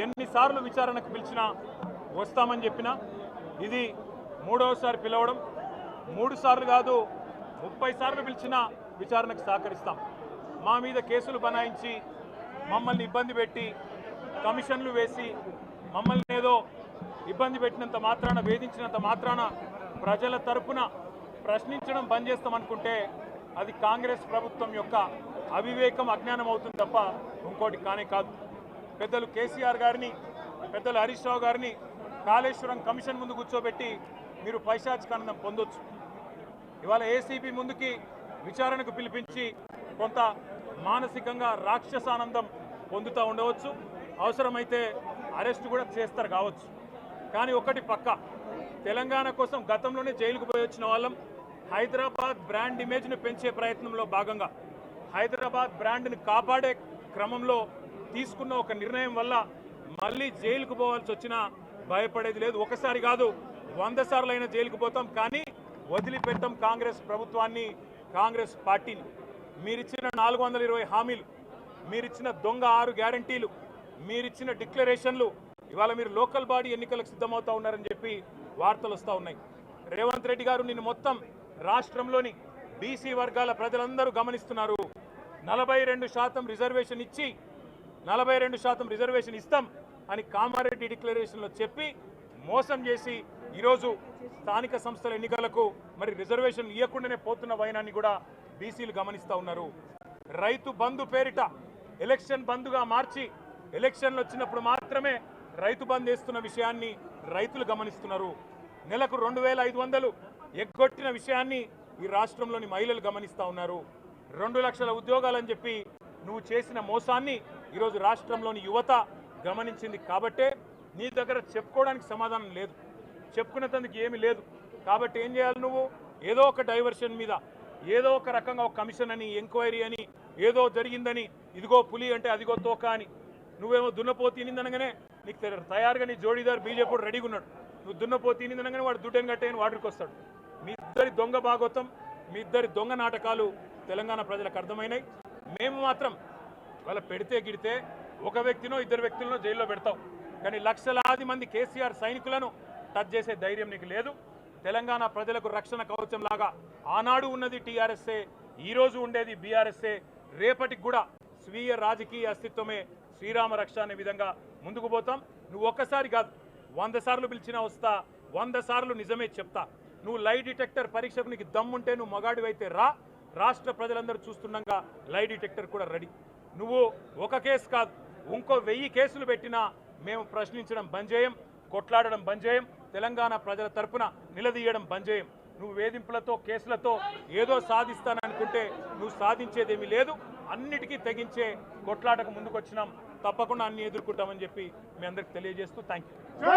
ఎన్నిసార్లు విచారణకు పిలిచినా వస్తామని చెప్పినా ఇది మూడవసారి పిలవడం, 3 సార్లు కాదు 30 సార్లు పిలిచినా విచారణకు సహకరిస్తాం. మా మీద కేసులు బనాయించి మమ్మల్ని ఇబ్బంది పెట్టి కమిషన్లు వేసి మమ్మల్ని ఏదో ఇబ్బంది పెట్టినంత మాత్రాన, వేధించినంత మాత్రాన ప్రజల తరపున ప్రశ్నించడం బంద్ చేస్తామనుకుంటే అది కాంగ్రెస్ ప్రభుత్వం యొక్క అవివేకం, అజ్ఞానం అవుతుంది తప్ప ఇంకోటి కానే కాదు. పెద్దలు కేసీఆర్ గారిని, పెద్దలు హరీష్ రావు గారిని కాళేశ్వరం కమిషన్ ముందు కూర్చోబెట్టి మీరు పైశాచికానందం పొందొచ్చు. ఇవాళ ఏసీబీ ముందుకి విచారణకు పిలిపించి కొంత మానసికంగా రాక్షసానందం పొందుతూ ఉండవచ్చు, అవసరమైతే అరెస్ట్ కూడా చేస్తారు కావచ్చు. కానీ ఒకటి పక్క, తెలంగాణ కోసం గతంలోనే జైలుకు పోయి వచ్చిన వాళ్ళం. హైదరాబాద్ బ్రాండ్ ఇమేజ్ను పెంచే ప్రయత్నంలో భాగంగా హైదరాబాద్ బ్రాండ్ని కాపాడే క్రమంలో తీసుకున్న ఒక నిర్ణయం వల్ల మళ్ళీ జైలుకు పోవాల్సి వచ్చినా భయపడేది లేదు. ఒకసారి కాదు 100 సార్లు అయినా జైలుకు పోతాం, కానీ వదిలిపెట్టాం కాంగ్రెస్ ప్రభుత్వాన్ని, కాంగ్రెస్ పార్టీని. మీరిచ్చిన 420 హామీలు, మీరిచ్చిన దొంగ 6 గ్యారంటీలు, మీరిచ్చిన డిక్లరేషన్లు, ఇవాళ మీరు లోకల్ బాడీ ఎన్నికలకు సిద్ధమవుతా ఉన్నారని చెప్పి వార్తలు వస్తూ ఉన్నాయి. రేవంత్ రెడ్డి గారు నిన్ను మొత్తం రాష్ట్రంలోని బీసీ వర్గాల ప్రజలందరూ గమనిస్తున్నారు. 42% రిజర్వేషన్ ఇచ్చి 42% రిజర్వేషన్ ఇస్తాం అని కామారెడ్డి డిక్లరేషన్లో చెప్పి మోసం చేసి ఈరోజు స్థానిక సంస్థల ఎన్నికలకు మరి రిజర్వేషన్ ఇవ్వకుండానే పోతున్న వైనాన్ని కూడా బీసీలు గమనిస్తూ ఉన్నారు. రైతు బంధు పేరిట ఎలక్షన్ బంధుగా మార్చి ఎలక్షన్లు వచ్చినప్పుడు మాత్రమే రైతు బంధు వేస్తున్న విషయాన్ని రైతులు గమనిస్తున్నారు. నెలకు 2500 ఎగ్గొట్టిన విషయాన్ని ఈ రాష్ట్రంలోని మహిళలు గమనిస్తూ ఉన్నారు. 2 లక్షల ఉద్యోగాలని చెప్పి నువ్వు చేసిన మోసాన్ని ఈరోజు రాష్ట్రంలోని యువత గమనించింది. కాబట్టే నీ దగ్గర చెప్పుకోవడానికి సమాధానం లేదు, చెప్పుకునేందుకు ఏమీ లేదు. కాబట్టి ఏం చేయాలి, నువ్వు ఏదో ఒక డైవర్షన్ మీద, ఏదో ఒక రకంగా ఒక కమిషన్ అని, ఎంక్వైరీ అని, ఏదో జరిగిందని, ఇదిగో పులి అంటే అదిగో తోక అని, నువ్వేమో దున్నపోతు తినిందనగానే నీకు తయారుగా నీ జోడీదారు బీజేపీ రెడీగా ఉన్నాడు. నువ్వు దున్నపోతు తినిందనగానే వాడు దుడ్డని కట్టేయని వాడికి వస్తాడు. మీ ఇద్దరి దొంగ భాగోతం, మీ ఇద్దరి దొంగ నాటకాలు తెలంగాణ ప్రజలకు అర్థమైనాయి. మేము మాత్రం వాళ్ళ పెడితే గిడితే ఒక వ్యక్తినో 2 వ్యక్తులను జైల్లో పెడతాం, కానీ లక్షలాది మంది కేసీఆర్ సైనికులను టచ్ చేసే ధైర్యం నీకు లేదు. తెలంగాణ ప్రజలకు రక్షణ కవచం లాగా ఆనాడు ఉన్నది టీఆర్ఎస్ఏ, ఈరోజు ఉండేది బీఆర్ఎస్ఏ, రేపటికి కూడా స్వీయ రాజకీయ అస్తిత్వమే శ్రీరామ రక్ష అనే విధంగా ముందుకు పోతాం. నువ్వు ఒక్కసారి కాదు 100 సార్లు పిలిచినా వస్తా, 100 సార్లు నిజమే చెప్తా. నువ్వు లై డిటెక్టర్ పరీక్షకు నీకు దమ్ముంటే నువ్వు మగాడివైతే రా, రాష్ట్ర ప్రజలందరూ చూస్తుండగా లై డిటెక్టర్ కూడా రెడీ. నువ్వు ఒక కేసు కాదు ఇంకో 1000 కేసులు పెట్టినా మేము ప్రశ్నించడం బంద్ చేయం, కొట్లాడడం బంద్ చేయం, తెలంగాణ ప్రజల తరపున నిలదీయడం బంద్ చేయం. నువ్వు వేధింపులతో కేసులతో ఏదో సాధిస్తాననుకుంటే నువ్వు సాధించేదేమీ లేదు. అన్నిటికీ తెగించే కొట్లాటకు ముందుకొచ్చినాం, తప్పకుండా అన్ని ఎదుర్కొంటామని చెప్పి మీ అందరికి తెలియజేస్తూ థ్యాంక్ యూ.